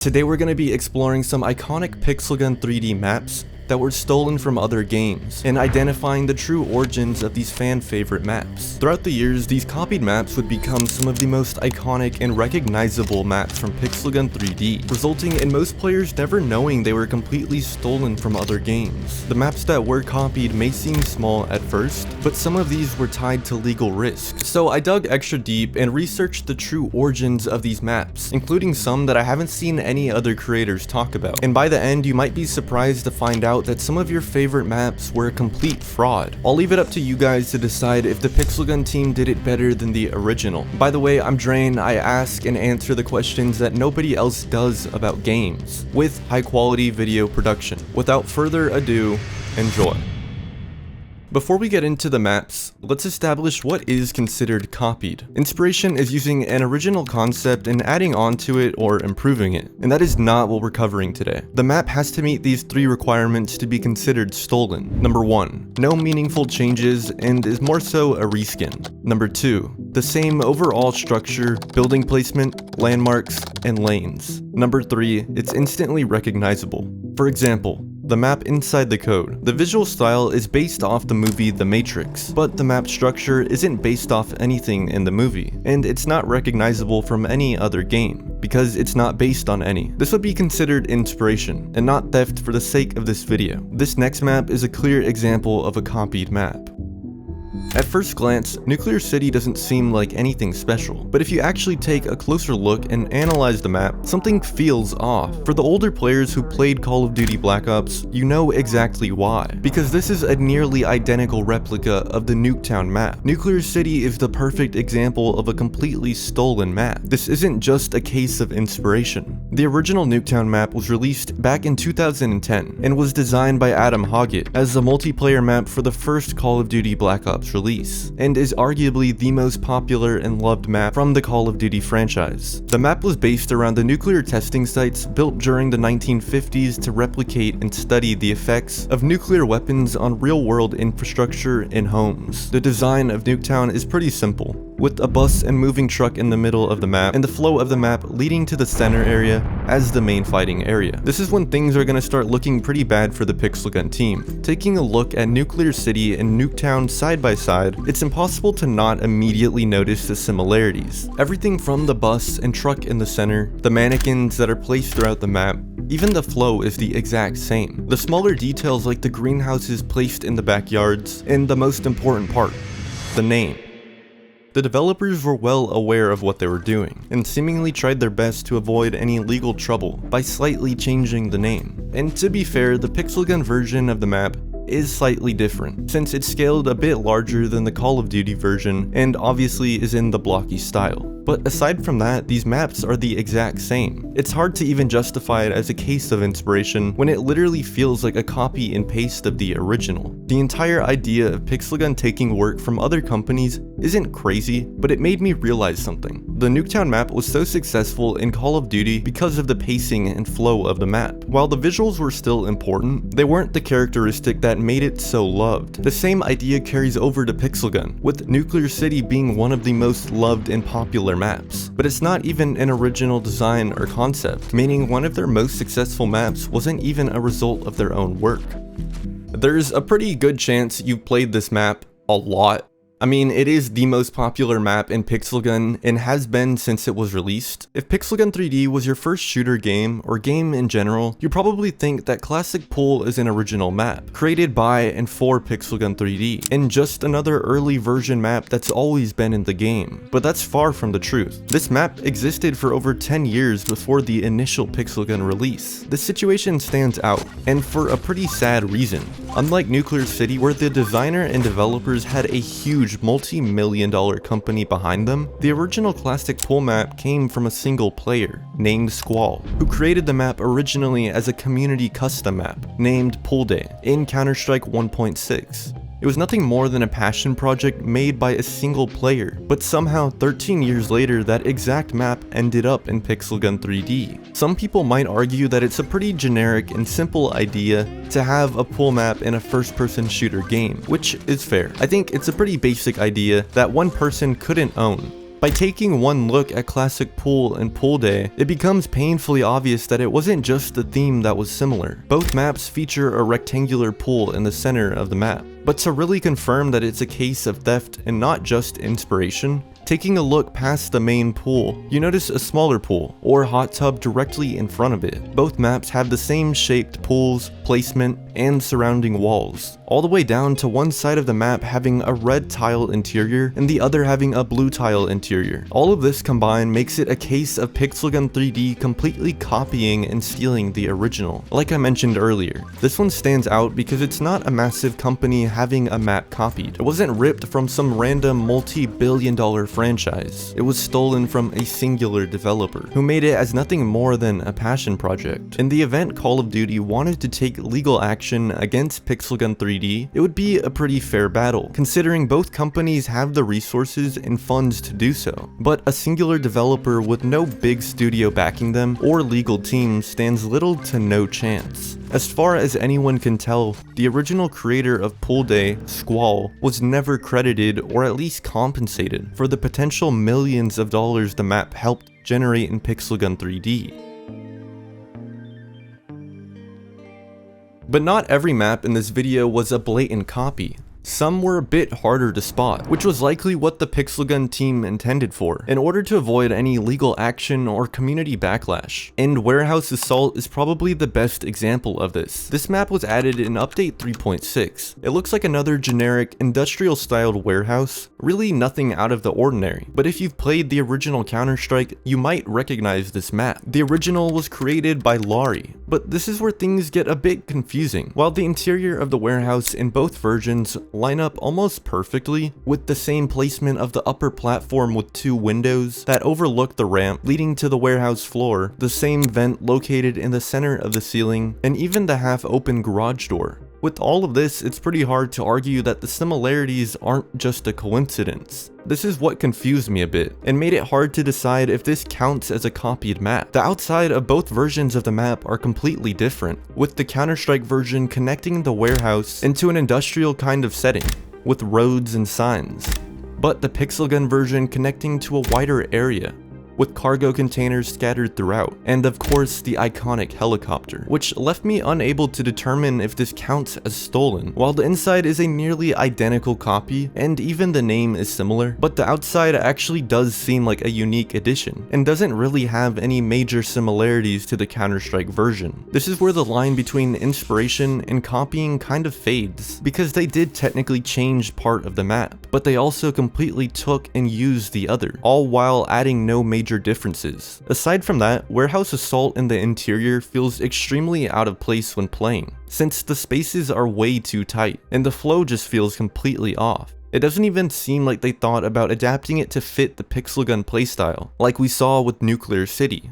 Today we're going to be exploring some iconic pixel gun 3D maps that were stolen from other games, and identifying the true origins of these fan favorite maps. Throughout the years, these copied maps would become some of the most iconic and recognizable maps from pixel gun 3D, resulting in most players never knowing they were completely stolen from other games. The maps that were copied may seem small at first, but some of these were tied to legal risk. So I dug extra deep and researched the true origins of these maps, including some that I haven't seen any other creators talk about. And by the end, you might be surprised to find out that some of your favorite maps were a complete fraud. I'll leave it up to you guys to decide if the Pixel Gun team did it better than the original. By the way, I'm Drain. I ask and answer the questions that nobody else does about games, with high quality video production. Without further ado, enjoy. Before we get into the maps, let's establish what is considered copied. Inspiration is using an original concept and adding on to it or improving it, and that is not what we're covering today. The map has to meet these three requirements to be considered stolen. Number 1, no meaningful changes and is more so a reskin. Number 2, the same overall structure, building placement, landmarks, and lanes. Number 3, it's instantly recognizable. For example, the map inside the code. The visual style is based off the movie The Matrix, but the map structure isn't based off anything in the movie, and it's not recognizable from any other game, because it's not based on any. This would be considered inspiration, and not theft for the sake of this video. This next map is a clear example of a copied map. At first glance, Nuclear City doesn't seem like anything special, but if you actually take a closer look and analyze the map, something feels off. For the older players who played Call of Duty Black Ops, you know exactly why, because this is a nearly identical replica of the Nuketown map. Nuclear City is the perfect example of a completely stolen map. This isn't just a case of inspiration. The original Nuketown map was released back in 2010 and was designed by Adam Hoggett as the multiplayer map for the first Call of Duty Black Ops release, and is arguably the most popular and loved map from the Call of Duty franchise. The map was based around the nuclear testing sites built during the 1950s to replicate and study the effects of nuclear weapons on real-world infrastructure and homes. The design of Nuketown is pretty simple, with a bus and moving truck in the middle of the map, and the flow of the map leading to the center area as the main fighting area. This is when things are going to start looking pretty bad for the Pixel Gun team. Taking a look at Nuclear City and Nuketown side by side, it's impossible to not immediately notice the similarities. Everything from the bus and truck in the center, the mannequins that are placed throughout the map, even the flow is the exact same. The smaller details like the greenhouses placed in the backyards, and the most important part, the name. The developers were well aware of what they were doing, and seemingly tried their best to avoid any legal trouble by slightly changing the name. And to be fair, the Pixel Gun version of the map is slightly different, since it's scaled a bit larger than the Call of Duty version, and obviously is in the blocky style. But aside from that, these maps are the exact same. It's hard to even justify it as a case of inspiration when it literally feels like a copy and paste of the original. The entire idea of Pixel Gun taking work from other companies isn't crazy, but it made me realize something. The Nuketown map was so successful in Call of Duty because of the pacing and flow of the map. While the visuals were still important, they weren't the characteristic that made it so loved. The same idea carries over to Pixel Gun, with Nuclear City being one of the most loved and popular maps. But it's not even an original design or concept, meaning one of their most successful maps wasn't even a result of their own work. There's a pretty good chance you've played this map a lot. I mean, it is the most popular map in Pixel Gun and has been since it was released. If Pixel Gun 3D was your first shooter game, or game in general, you probably think that Classic Pool is an original map, created by and for Pixel Gun 3D, and just another early version map that's always been in the game. But that's far from the truth. This map existed for over 10 years before the initial Pixel Gun release. This situation stands out, and for a pretty sad reason. Unlike Nuclear City, where the designer and developers had a huge multi-million-dollar company behind them, the original Classic Pool map came from a single player, named Squall, who created the map originally as a community custom map, named Pool Day, in Counter-Strike 1.6. It was nothing more than a passion project made by a single player, but somehow 13 years later that exact map ended up in Pixel Gun 3D. Some people might argue that it's a pretty generic and simple idea to have a pool map in a first-person shooter game, which is fair. I think it's a pretty basic idea that one person couldn't own. By taking one look at classic Pool and Pool Day, it becomes painfully obvious that it wasn't just the theme that was similar. Both maps feature a rectangular pool in the center of the map. But to really confirm that it's a case of theft and not just inspiration, taking a look past the main pool, you notice a smaller pool, or hot tub directly in front of it. Both maps have the same shaped pools, placement, and surrounding walls, all the way down to one side of the map having a red tile interior and the other having a blue tile interior. All of this combined makes it a case of Pixelgun 3D completely copying and stealing the original. Like I mentioned earlier, this one stands out because it's not a massive company having a map copied. It wasn't ripped from some random multi-billion-dollar franchise. It was stolen from a singular developer who made it as nothing more than a passion project. In the event Call of Duty wanted to take legal action against Pixelgun 3D, it would be a pretty fair battle, considering both companies have the resources and funds to do so. But a singular developer with no big studio backing them or legal team stands little to no chance. As far as anyone can tell, the original creator of Pool Day, Squall, was never credited or at least compensated for the potential millions of dollars the map helped generate in Pixelgun 3D. But not every map in this video was a blatant copy. Some were a bit harder to spot, which was likely what the Pixelgun team intended for, in order to avoid any legal action or community backlash. And Warehouse Assault is probably the best example of this. This map was added in Update 3.6. It looks like another generic, industrial-styled warehouse, really nothing out of the ordinary. But if you've played the original Counter-Strike, you might recognize this map. The original was created by Laurie, but this is where things get a bit confusing. While the interior of the warehouse in both versions line up almost perfectly, with the same placement of the upper platform with two windows that overlook the ramp leading to the warehouse floor, the same vent located in the center of the ceiling, and even the half-open garage door. With all of this, it's pretty hard to argue that the similarities aren't just a coincidence. This is what confused me a bit, and made it hard to decide if this counts as a copied map. The outside of both versions of the map are completely different, with the Counter-Strike version connecting the warehouse into an industrial kind of setting, with roads and signs, but the Pixelgun version connecting to a wider area, with cargo containers scattered throughout, and of course the iconic helicopter, which left me unable to determine if this counts as stolen. While the inside is a nearly identical copy, and even the name is similar, but the outside actually does seem like a unique addition, and doesn't really have any major similarities to the Counter-Strike version. This is where the line between inspiration and copying kind of fades, because they did technically change part of the map, but they also completely took and used the other, all while adding no major differences. Aside from that, Warehouse Assault in the interior feels extremely out of place when playing, since the spaces are way too tight, and the flow just feels completely off. It doesn't even seem like they thought about adapting it to fit the Pixelgun playstyle, like we saw with Nuclear City.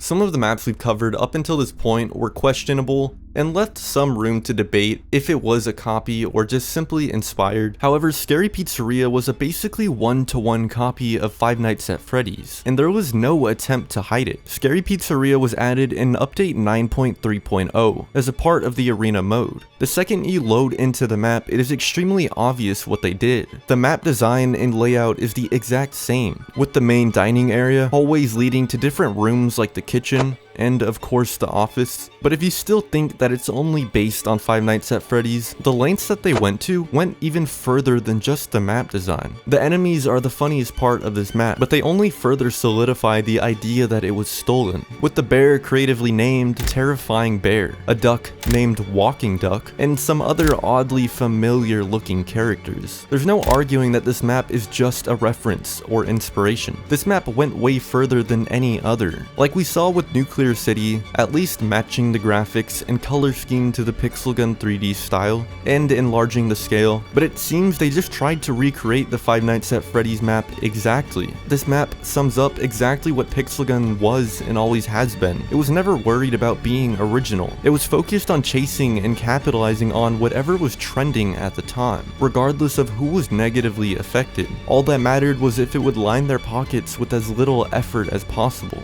Some of the maps we've covered up until this point were questionable, and left some room to debate if it was a copy or just simply inspired. However, Scary Pizzeria was a basically one-to-one copy of Five Nights at Freddy's, and there was no attempt to hide it. Scary Pizzeria was added in Update 9.3.0 as a part of the arena mode. The second you load into the map, it is extremely obvious what they did. The map design and layout is the exact same, with the main dining area, hallways leading to different rooms like the kitchen, and of course the office. But if you still think that it's only based on Five Nights at Freddy's, the lengths that they went to went even further than just the map design. The enemies are the funniest part of this map, but they only further solidify the idea that it was stolen, with the bear creatively named Terrifying Bear, a duck named Walking Duck, and some other oddly familiar looking characters. There's no arguing that this map is just a reference or inspiration. This map went way further than any other. Like we saw with Nuclear City, at least matching the graphics and color scheme to the Pixelgun 3D style, and enlarging the scale, but it seems they just tried to recreate the Five Nights at Freddy's map exactly. This map sums up exactly what Pixelgun was and always has been. It was never worried about being original. It was focused on chasing and capitalizing on whatever was trending at the time, regardless of who was negatively affected. All that mattered was if it would line their pockets with as little effort as possible.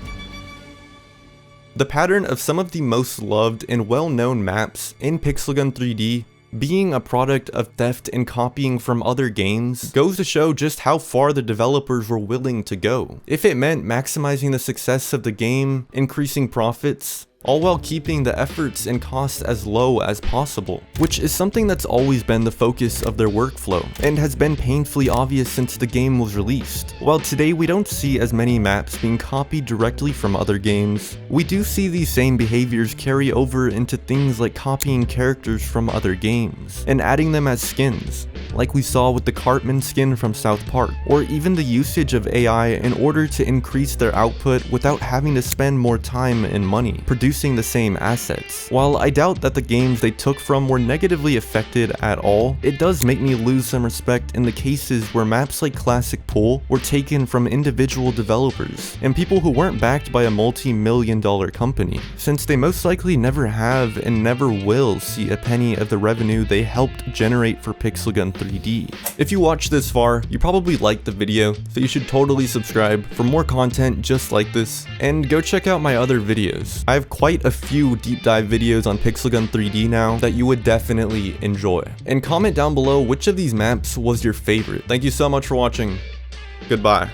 The pattern of some of the most loved and well-known maps in Pixelgun 3D Being a product of theft and copying from other games goes to show just how far the developers were willing to go. If it meant maximizing the success of the game, increasing profits, all while keeping the efforts and costs as low as possible, which is something that's always been the focus of their workflow, and has been painfully obvious since the game was released. While today we don't see as many maps being copied directly from other games, we do see these same behaviors carry over into things like copying characters from other games, and adding them as skins, like we saw with the Cartman skin from South Park, or even the usage of AI in order to increase their output without having to spend more time and money producing the same assets. While I doubt that the games they took from were negatively affected at all, it does make me lose some respect in the cases where maps like Classic Pool were taken from individual developers and people who weren't backed by a multi-million-dollar company, since they most likely never have and never will see a penny of the revenue they helped generate for Pixelgun 3D. If you watched this far, you probably liked the video, so you should totally subscribe for more content just like this, and go check out my other videos. I have quite a few deep dive videos on Pixelgun 3D now that you would definitely enjoy. And comment down below which of these maps was your favorite. Thank you so much for watching. Goodbye.